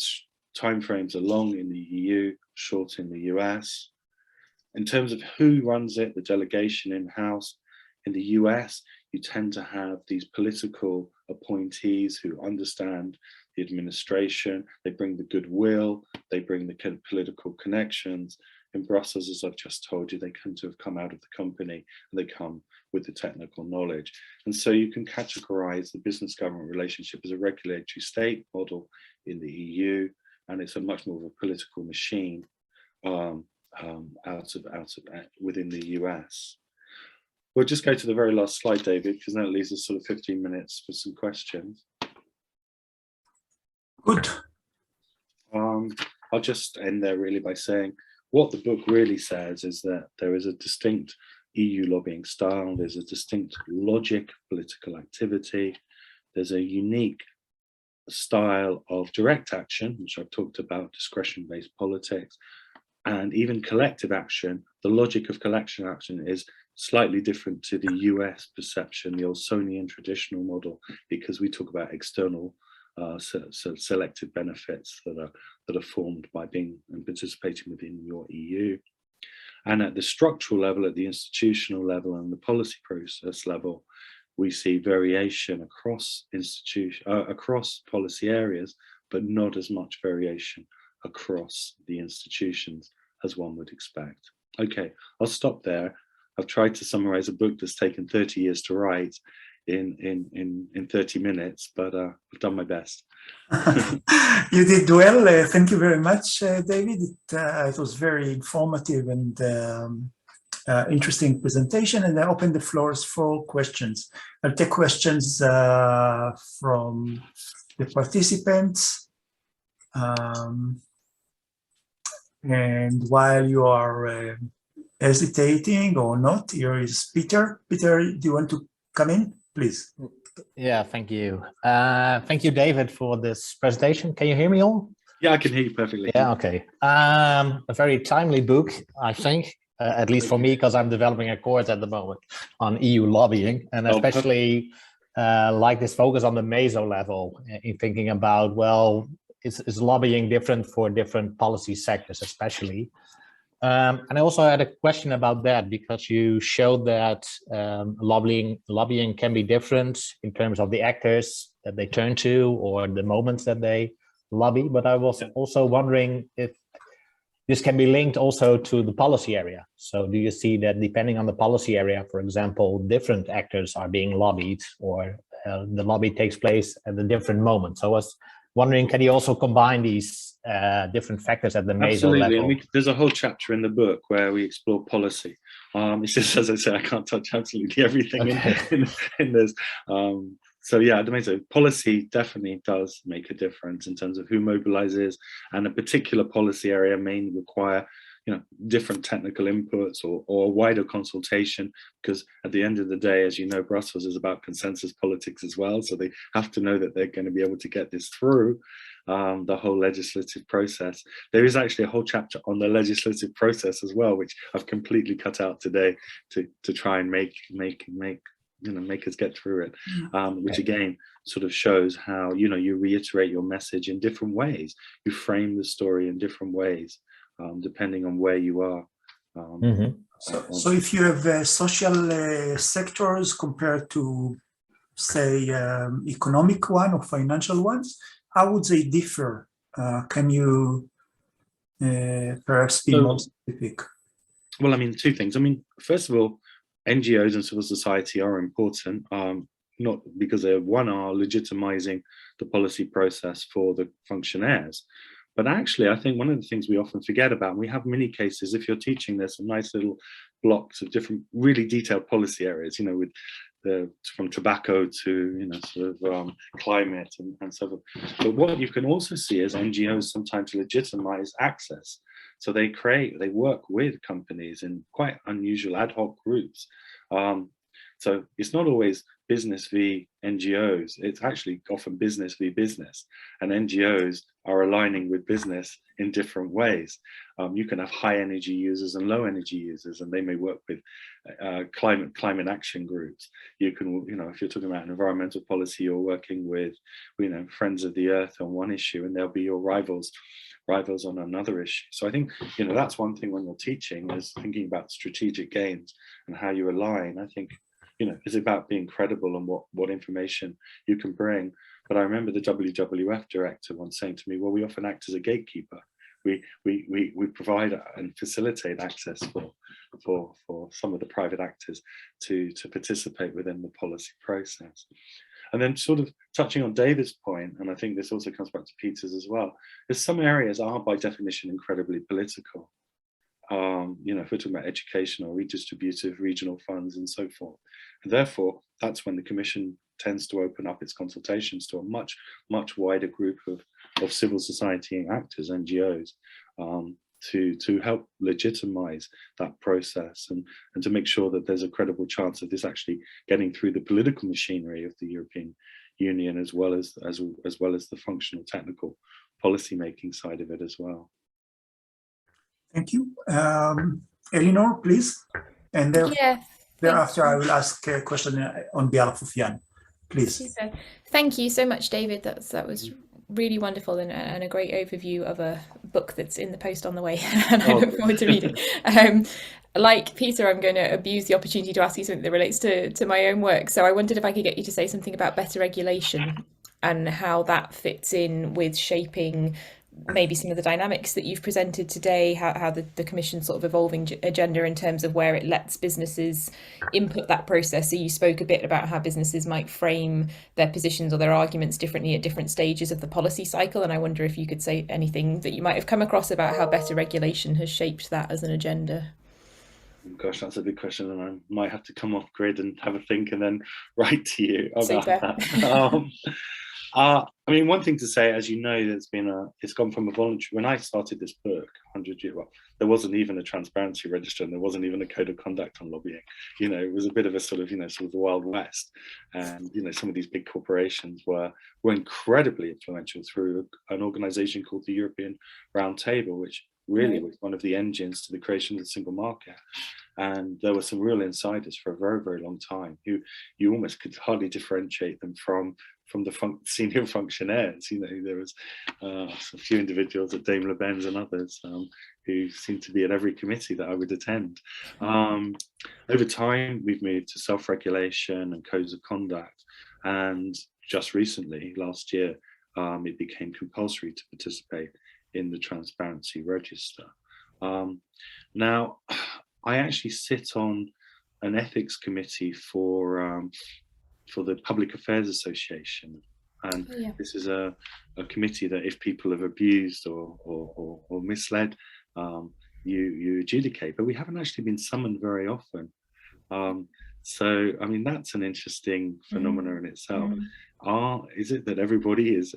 timeframes are long in the EU, short in the US. In terms of who runs it, the delegation in-house, in the US, you tend to have these political appointees who understand the administration, they bring the goodwill, they bring the political connections. In Brussels, as I've just told you, they tend to have come out of the company and they come with the technical knowledge. And so you can categorize the business government relationship as a regulatory state model in the EU, and it's a much more of a political machine within the US. We'll just go to the very last slide, David, because that leaves us sort of 15 minutes for some questions. Good. I'll just end there really by saying what the book really says is that there is a distinct EU lobbying style, there's a distinct logic, political activity, there's a unique style of direct action, which I've talked about, discretion-based politics, and even collective action. The logic of collection action is slightly different to the US perception, the Olsonian traditional model, because we talk about external selected benefits that are formed by being and participating within your EU. And at the structural level, at the institutional level and the policy process level, we see variation across across policy areas, but not as much variation across the institutions as one would expect. Okay, I'll stop there. I've tried to summarize a book that's taken 30 years to write in 30 minutes, but I've done my best. You did well. Thank you very much, David. It was very informative and interesting presentation, and I open the floors for questions. I'll take questions from the participants. And while you are hesitating or not, here is Peter. Peter, do you want to come in, please? Yeah, thank you. Thank you, David, for this presentation. Can you hear me all? Yeah, I can hear you perfectly. Yeah, okay. A very timely book, I think, at least for me, because I'm developing a course at the moment on EU lobbying, and especially like this focus on the meso level in thinking about, well, is lobbying different for different policy sectors, especially? And I also had a question about that, because you showed that lobbying can be different in terms of the actors that they turn to or the moments that they lobby. But I was also wondering if this can be linked also to the policy area. So do you see that depending on the policy area, for example, different actors are being lobbied, or the lobby takes place at a different moment? So I was wondering, can you also combine these different factors at the meso level? Absolutely. There's a whole chapter in the book where we explore policy. It's just, as I say, I can't touch absolutely everything in this. So yeah, the meso policy definitely does make a difference in terms of who mobilizes, and a particular policy area may require, you know, different technical inputs or wider consultation, because at the end of the day, as you know, Brussels is about consensus politics as well. So they have to know that they're going to be able to get this through the whole legislative process. There is actually a whole chapter on the legislative process as well, which I've completely cut out today to try and make us get through it, which again sort of shows how, you know, you reiterate your message in different ways, you frame the story in different ways, depending on where you are. So if you have social sectors compared to, say, economic one or financial ones, how would they differ? Can you perhaps be more specific? Well, I mean, two things. I mean, first of all, NGOs and civil society are important, not because they are legitimizing the policy process for the functionaires. But actually, I think one of the things we often forget about, and we have many cases, if you're teaching, there's some nice little blocks of different really detailed policy areas, you know, with from tobacco to, you know, sort of climate and so forth. But what you can also see is NGOs sometimes legitimize access. So they work with companies in quite unusual ad hoc groups. So it's not always business v NGOs, it's actually often business v business, and NGOs are aligning with business in different ways. You can have high energy users and low energy users, and they may work with climate action groups. You can, you know, if you're talking about environmental policy, you're working with, you know, Friends of the Earth on one issue, and they'll be your rivals on another issue. So I think, you know, that's one thing when you're teaching, is thinking about strategic gains and how you align. I think, you know, it's about being credible and what information you can bring. But I remember the WWF director once saying to me, well, we often act as a gatekeeper. We provide and facilitate access for some of the private actors to participate within the policy process. And then sort of touching on David's point, and I think this also comes back to Peter's as well, is some areas are by definition incredibly political. You know, if we're talking about education or redistributive regional funds and so forth. And therefore, that's when the Commission tends to open up its consultations to a much wider group of civil society actors, NGOs, to help legitimize that process and to make sure that there's a credible chance of this actually getting through the political machinery of the European Union, as well as the functional technical policy making side of it as well. Thank you. Eleanor, please. And thereafter, I will ask a question on behalf of Jan. Please. Super. Thank you so much, David. That was really wonderful and a great overview of a book that's in the post on the way, and I look forward to reading. like Peter, I'm going to abuse the opportunity to ask you something that relates to my own work. So I wondered if I could get you to say something about better regulation and how that fits in with shaping maybe some of the dynamics that you've presented today, how the Commission's sort of evolving agenda in terms of where it lets businesses input that process. So you spoke a bit about how businesses might frame their positions or their arguments differently at different stages of the policy cycle. And I wonder if you could say anything that you might have come across about how better regulation has shaped that as an agenda. Gosh, that's a big question, and I might have to come off grid and have a think and then write to you about Super. that. I mean, one thing to say, as you know, it's gone from a voluntary. When I started this book 100 years, well, there wasn't even a transparency register, and there wasn't even a code of conduct on lobbying. You know, it was a bit of a sort of the Wild West, and some of these big corporations were incredibly influential through an organisation called the European Round Table, which really was one of the engines to the creation of the single market. And there were some real insiders for a very, very long time who you almost could hardly differentiate them from the senior functionaries. There was a few individuals at Daimler-Benz and others who seemed to be at every committee that I would attend. Over time, we've moved to self-regulation and codes of conduct. And just recently, last year, it became compulsory to participate in the transparency register. Now, I actually sit on an ethics committee for the Public Affairs Association, and this is a committee that if people have abused or misled, you adjudicate. But we haven't actually been summoned very often. So I mean, that's an interesting phenomenon in itself. Is it that everybody is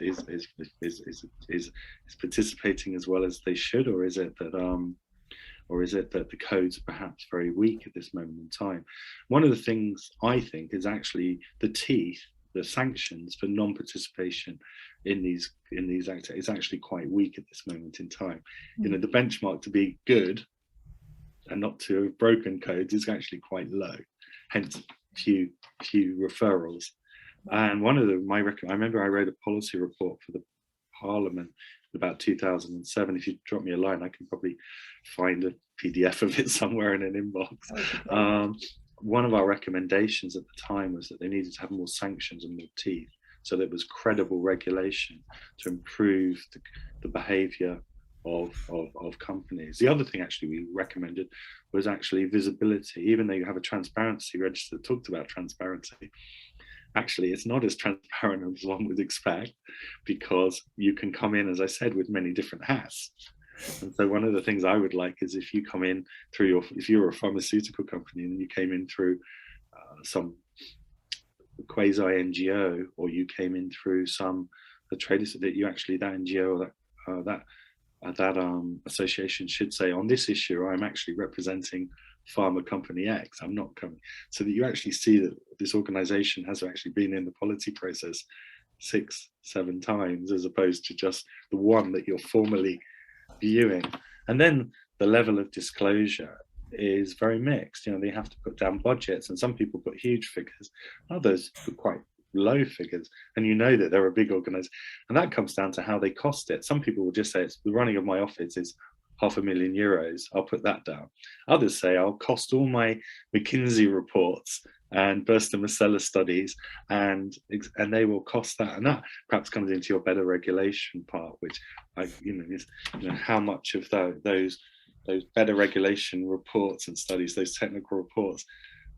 participating as well as they should, or is it that the codes are perhaps very weak at this moment in time? One of the things I think is actually the sanctions for non-participation in these acts is actually quite weak at this moment in time. The benchmark to be good and not to have broken codes is actually quite low, hence few referrals. And one of I remember I wrote a policy report for the Parliament about 2007. If you drop me a line, I can probably find a PDF of it somewhere in an inbox. One of our recommendations at the time was that they needed to have more sanctions and more teeth, so that it was credible regulation to improve the behaviour of companies. The other thing actually we recommended was actually visibility. Even though you have a transparency register that talked about transparency, actually it's not as transparent as one would expect, because you can come in, as I said, with many different hats. And so one of the things I would like is if you come in through if you're a pharmaceutical company and you came in through some quasi NGO, or you came in through a trade, that you actually, that NGO or that association should say, on this issue I'm actually representing pharma company X, I'm not coming, so that you actually see that this organization has actually been in the policy process 6-7 times, as opposed to just the one that you're formally viewing. And then the level of disclosure is very mixed. They have to put down budgets, and some people put huge figures, others put quite low figures, and that they're a big organization, and that comes down to how they cost it. Some people will just say, it's the running of my office is €500,000, I'll put that down. Others say, I'll cost all my McKinsey reports and Burster Marcella studies, and they will cost that. And that perhaps comes into your better regulation part, which is how much of those better regulation reports and studies, those technical reports,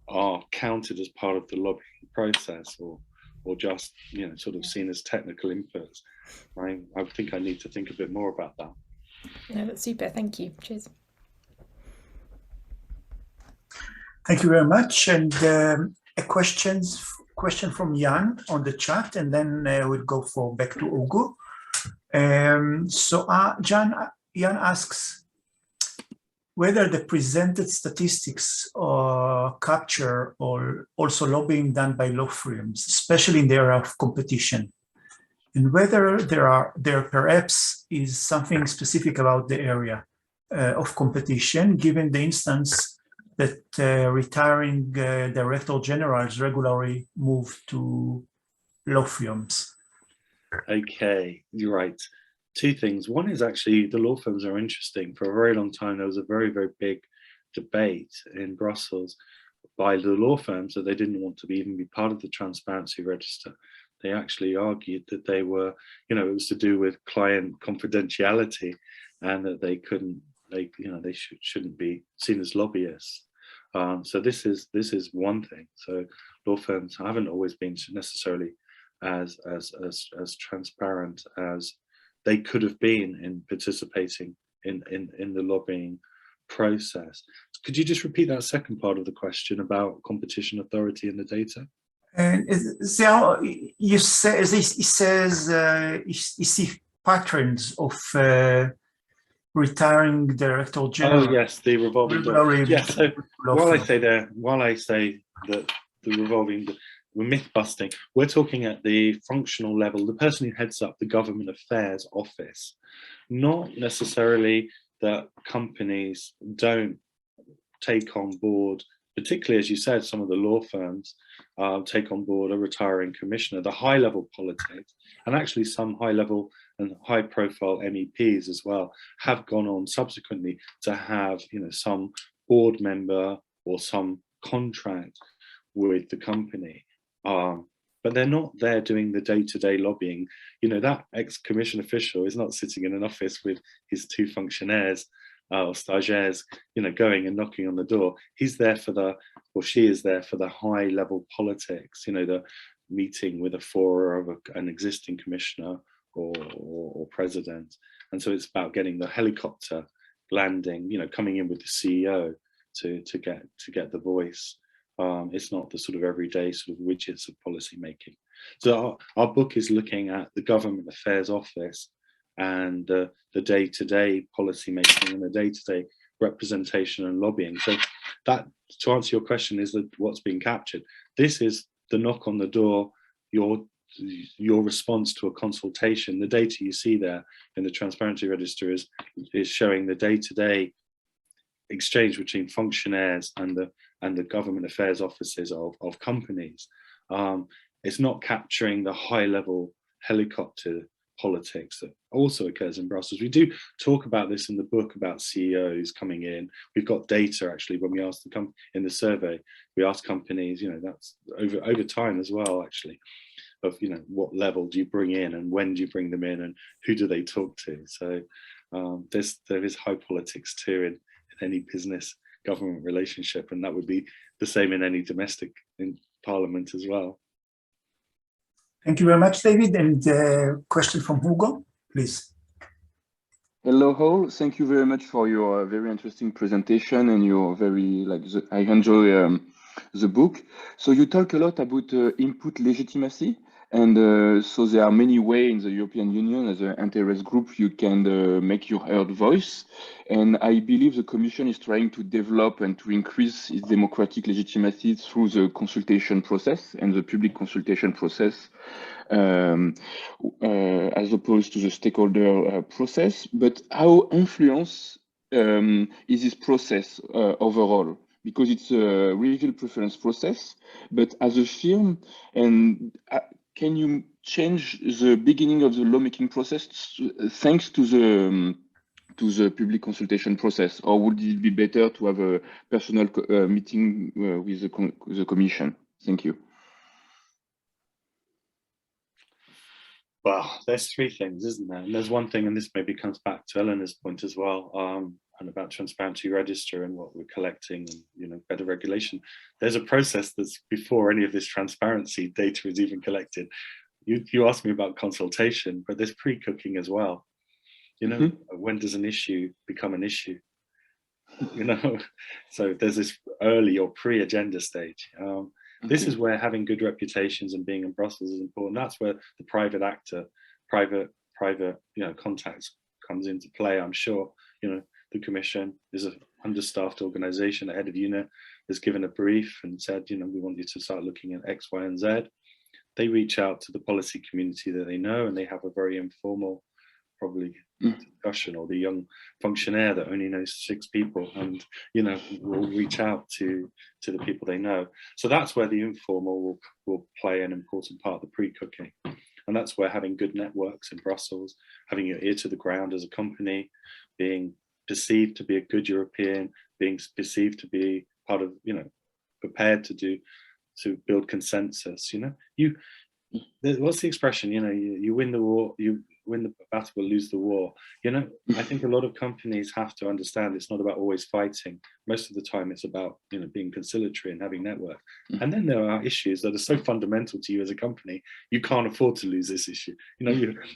are counted as part of the lobbying process, or just sort of seen as technical inputs. I think I need to think a bit more about that. No, that's super. Thank you. Cheers. Thank you very much. And a question from Jan on the chat, and then we'll go back to Ugo. Jan asks whether the presented statistics capture or also lobbying done by law firms, especially in the area of competition, and whether there perhaps is something specific about the area of competition, given the instance that retiring director generals regularly move to law firms. Okay, you're right. Two things. One is actually the law firms are interesting. For a very long time, there was a very, very big debate in Brussels by the law firms that they didn't want to even be part of the transparency register. They actually argued that they were, it was to do with client confidentiality, and that they couldn't, they shouldn't be seen as lobbyists. So this is one thing. So law firms haven't always been necessarily as transparent as they could have been in participating in the lobbying process. Could you just repeat that second part of the question about competition authority and the data? And so you say, he says you see patterns of retiring director general. Oh yes, the revolving door. Yes. So while I say that the revolving door, we're myth busting, we're talking at the functional level, the person who heads up the government affairs office, not necessarily that companies don't take on board, particularly as you said, some of the law firms take on board a retiring commissioner, the high level politics, and actually some high level and high profile MEPs as well have gone on subsequently to have, some board member or some contract with the company. But they're not there doing the day-to-day lobbying. That ex-commission official is not sitting in an office with his two fonctionnaires or stagiaires, going and knocking on the door. He's there she is there for the high-level politics, the meeting with a fora of an existing commissioner or president. And so it's about getting the helicopter landing, coming in with the CEO to get the voice. It's not the sort of everyday sort of widgets of policy making. So our book is looking at the government affairs office and the day-to-day policy making and the day-to-day representation and lobbying. So that, to answer your question, is that what's being captured. This is the knock on the door, your response to a consultation. The data you see there in the transparency register is showing the day-to-day exchange between functionaries and the government affairs offices of companies. It's not capturing the high-level helicopter politics that also occurs in Brussels. We do talk about this in the book about CEOs coming in. We've got data actually when we ask in the survey, we ask companies, that's over time as well actually, of what level do you bring in and when do you bring them in and who do they talk to. So there is high politics too in any business government relationship, and that would be the same in any domestic in parliament as well. Thank you very much, David. And question from Hugo, please. Hello all, thank you very much for your very interesting presentation and your very, I enjoy the book. So you talk a lot about input legitimacy, and so there are many ways in the European Union as an interest group you can make your heard voice. And I believe the Commission is trying to develop and to increase its democratic legitimacy through the consultation process and the public consultation process, as opposed to the stakeholder process. But how influence is this process overall? Because it's a real preference process, but as a firm, and can you change the beginning of the lawmaking process thanks to the public consultation process, or would it be better to have a personal meeting with the Commission? Thank you. Well, there's three things, isn't there? And there's one thing, and this maybe comes back to Eleanor's point as well, and about transparency register and what we're collecting and better regulation. There's a process that's before any of this transparency data is even collected. You asked me about consultation, but there's pre-cooking as well. When does an issue become an issue? So there's this early or pre-agenda stage. This is where having good reputations and being in Brussels is important. That's where the private actor, private contacts comes into play. I'm sure the Commission is an understaffed organisation. The head of unit has given a brief and said, we want you to start looking at X, Y, and Z. They reach out to the policy community that they know, and they have a very informal, probably discussion, or the young functionaire that only knows 6 people and will reach out to the people they know. So that's where the informal will play an important part of the pre-cooking, and that's where having good networks in Brussels, having your ear to the ground as a company, being perceived to be a good European, being perceived to be part of, prepared to build consensus. What's the expression? You win the war, you win the battle but lose the war. I think a lot of companies have to understand it's not about always fighting. Most of the time it's about being conciliatory and having network. And then there are issues that are so fundamental to you as a company, you can't afford to lose this issue.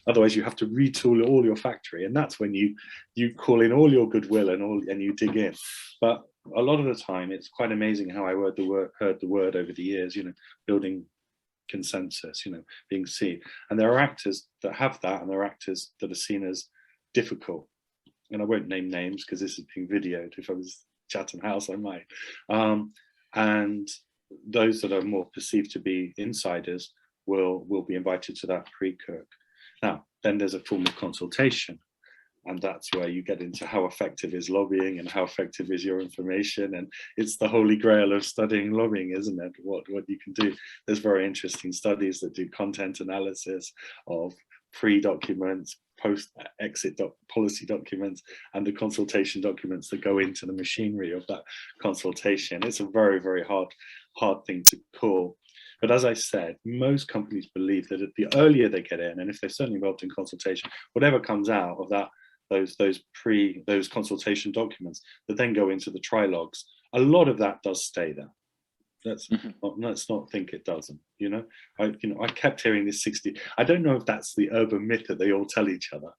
Otherwise you have to retool all your factory, and that's when you call in all your goodwill and you dig in. But a lot of the time it's quite amazing how I heard the word over the years, building consensus, being seen. And there are actors that have that, and there are actors that are seen as difficult. And I won't name names because this is being videoed. If I was Chatham House, I might. And those that are more perceived to be insiders will be invited to that pre-cook. Now, then there's a formal consultation. And that's where you get into how effective is lobbying and how effective is your information. And it's the holy grail of studying lobbying, isn't it? What you can do. There's very interesting studies that do content analysis of pre-documents, post-exit policy documents, and the consultation documents that go into the machinery of that consultation. It's a very, very hard thing to call. But as I said, most companies believe that the earlier they get in, and if they're certainly involved in consultation, whatever comes out of that, those consultation documents that then go into the trilogues, a lot of that does stay there. Let's not think it doesn't. I kept hearing this 60. I don't know if that's the urban myth that they all tell each other,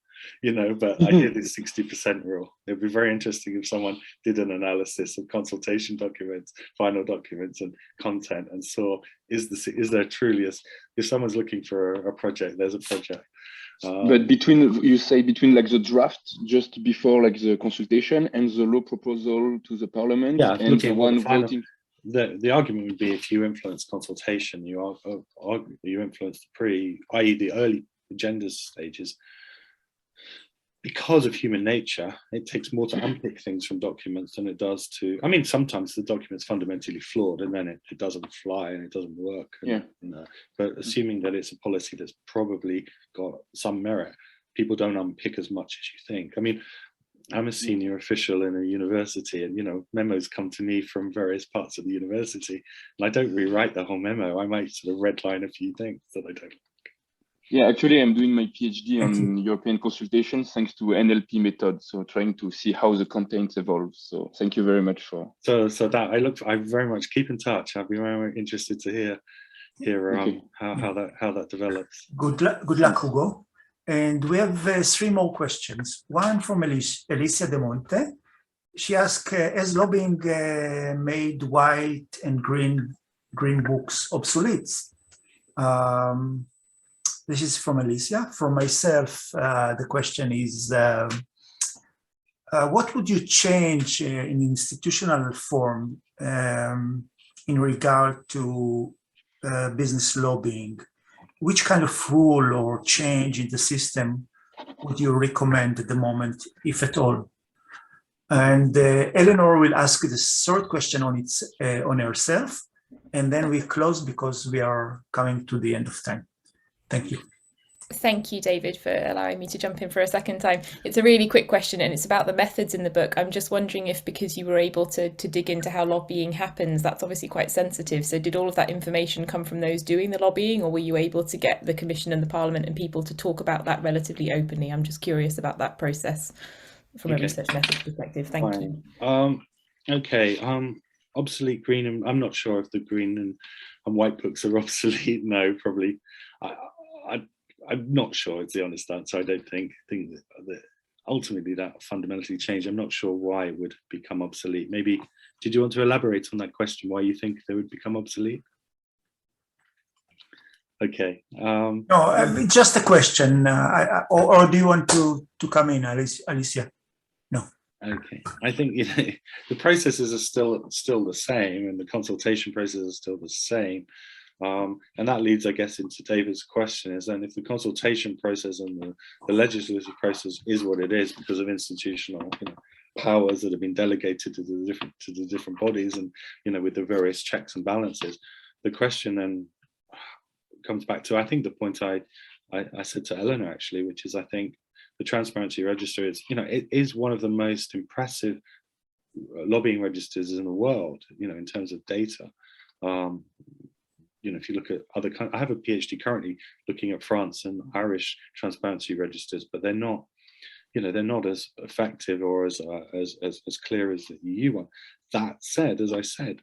but I hear this 60% rule. It'd be very interesting if someone did an analysis of consultation documents, final documents, and content, and saw is there truly if someone's looking for a project, there's a project. But between like the draft just before like the consultation and the law proposal to the parliament, and the one voting. The argument would be if you influence consultation, you influence i.e. the early agenda stages. Because of human nature, it takes more to unpick things from documents than it does to. Sometimes the document's fundamentally flawed, and then it doesn't fly and it doesn't work. But assuming that it's a policy that's probably got some merit, people don't unpick as much as you think. I'm a senior official in a university, and memos come to me from various parts of the university, and I don't rewrite the whole memo. I might sort of redline a few things that I don't. Yeah, actually, I'm doing my PhD on European consultation thanks to NLP method. So trying to see how the content evolves. So thank you very much for. So that I very much keep in touch. I'd be very interested to hear how that develops. Good luck, Hugo. And we have 3 more questions. One from Alicia De Monte. She asked, has lobbying made white and green books obsolete? This is from Alicia. For myself, the question is, what would you change in institutional form in regard to business lobbying? Which kind of rule or change in the system would you recommend at the moment, if at all? And Eleanor will ask the 3rd question on herself, and then we close because we are coming to the end of time. Thank you. Thank you, David, for allowing me to jump in for a second time. It's a really quick question, and it's about the methods in the book. I'm just wondering if, because you were able to dig into how lobbying happens, that's obviously quite sensitive. So did all of that information come from those doing the lobbying, or were you able to get the Commission and the Parliament and people to talk about that relatively openly? I'm just curious about that process from a research methods perspective. Thank you. Obsolete green, and I'm not sure if the green and white books are obsolete. No, probably. I'm not sure. It's the honest answer. I don't think that ultimately that fundamentally changed. I'm not sure why it would become obsolete. Maybe, did you want to elaborate on that question? Why you think they would become obsolete? Okay. No, just a question. Or do you want to come in, Alicia? No. Okay. I think the processes are still the same, and the consultation process is still the same. And that leads, I guess, into David's question, is then if the consultation process and the legislative process is what it is because of institutional powers that have been delegated to the different bodies, and with the various checks and balances, the question then comes back to, I think, the point I said to Eleanor actually, which is, I think the Transparency Register is, it is one of the most impressive lobbying registers in the world, in terms of data. If you look at other countries, I have a PhD currently looking at France and Irish transparency registers, but they're not, they're not as effective or as clear as the EU one. That said, as I said,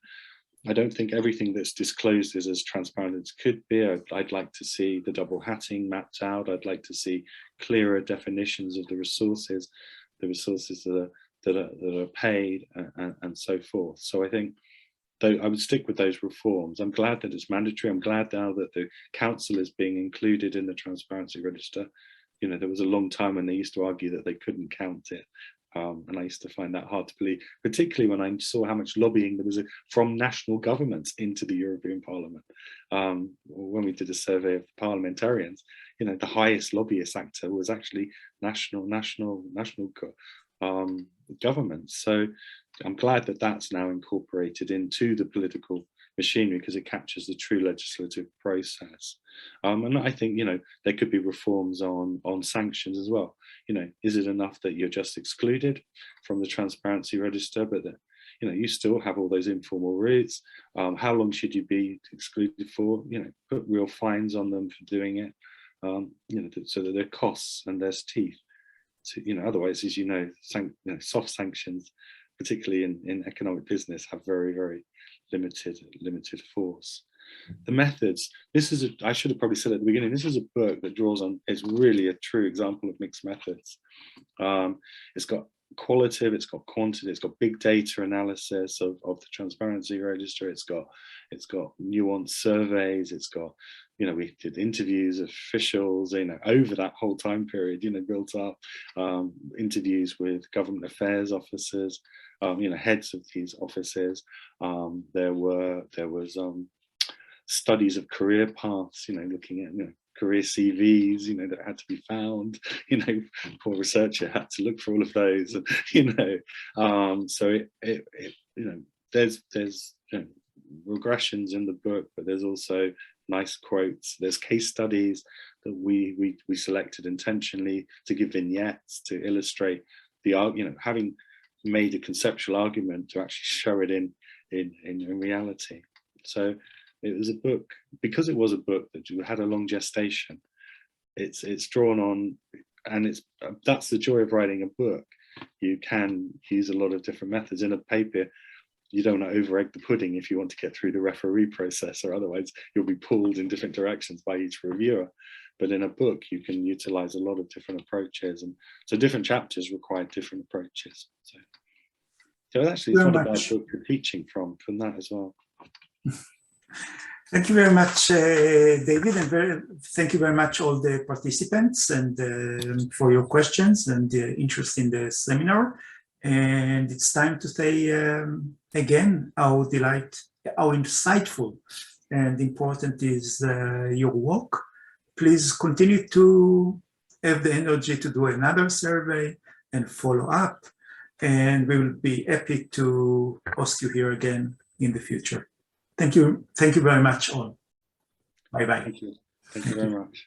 I don't think everything that's disclosed is as transparent as it could be. I'd like to see the double hatting mapped out. I'd like to see clearer definitions of the resources that are paid and so forth. So I think I would stick with those reforms. I'm glad that it's mandatory. I'm glad now that the council is being included in the Transparency Register. There was a long time when they used to argue that they couldn't count it. And I used to find that hard to believe, particularly when I saw how much lobbying there was from national governments into the European Parliament. When we did a survey of parliamentarians, the highest lobbyist actor was actually national governments. So I'm glad that that's now incorporated into the political machinery, because it captures the true legislative process. And I think, there could be reforms on sanctions as well. Is it enough that you're just excluded from the Transparency Register, but that, you still have all those informal routes? How long should you be excluded for? Put real fines on them for doing it, so that there are costs and there's teeth. So, otherwise, as soft sanctions, particularly in economic business, have very, very limited force. The methods, I should have probably said at the beginning, this is a book that draws on, it's really a true example of mixed methods. It's got qualitative, it's got quantitative, it's got big data analysis of the Transparency Register, it's got nuanced surveys, it's got, we did interviews of officials, over that whole time period, built up interviews with government affairs officers, heads of these offices. There was studies of career paths, looking at career CVs, that had to be found. Poor researcher had to look for all of those, and so there's regressions in the book, but there's also nice quotes. There's case studies that we selected intentionally to give vignettes to illustrate the having made a conceptual argument to actually show it in reality. So it was a book, because it was a book that had a long gestation. It's drawn on, and that's the joy of writing a book. You can use a lot of different methods. In a paper, you don't want to over-egg the pudding if you want to get through the referee process, or otherwise you'll be pulled in different directions by each reviewer. But in a book, you can utilize a lot of different approaches, and so different chapters require different approaches. So actually, it's not a bad book for teaching from that as well. Thank you very much, David, and thank you very much all the participants and for your questions and interest in the seminar. And it's time to say again how insightful and important is your work. Please continue to have the energy to do another survey and follow up. And we will be happy to host you here again in the future. Thank you very much all. Bye-bye. Thank you very much.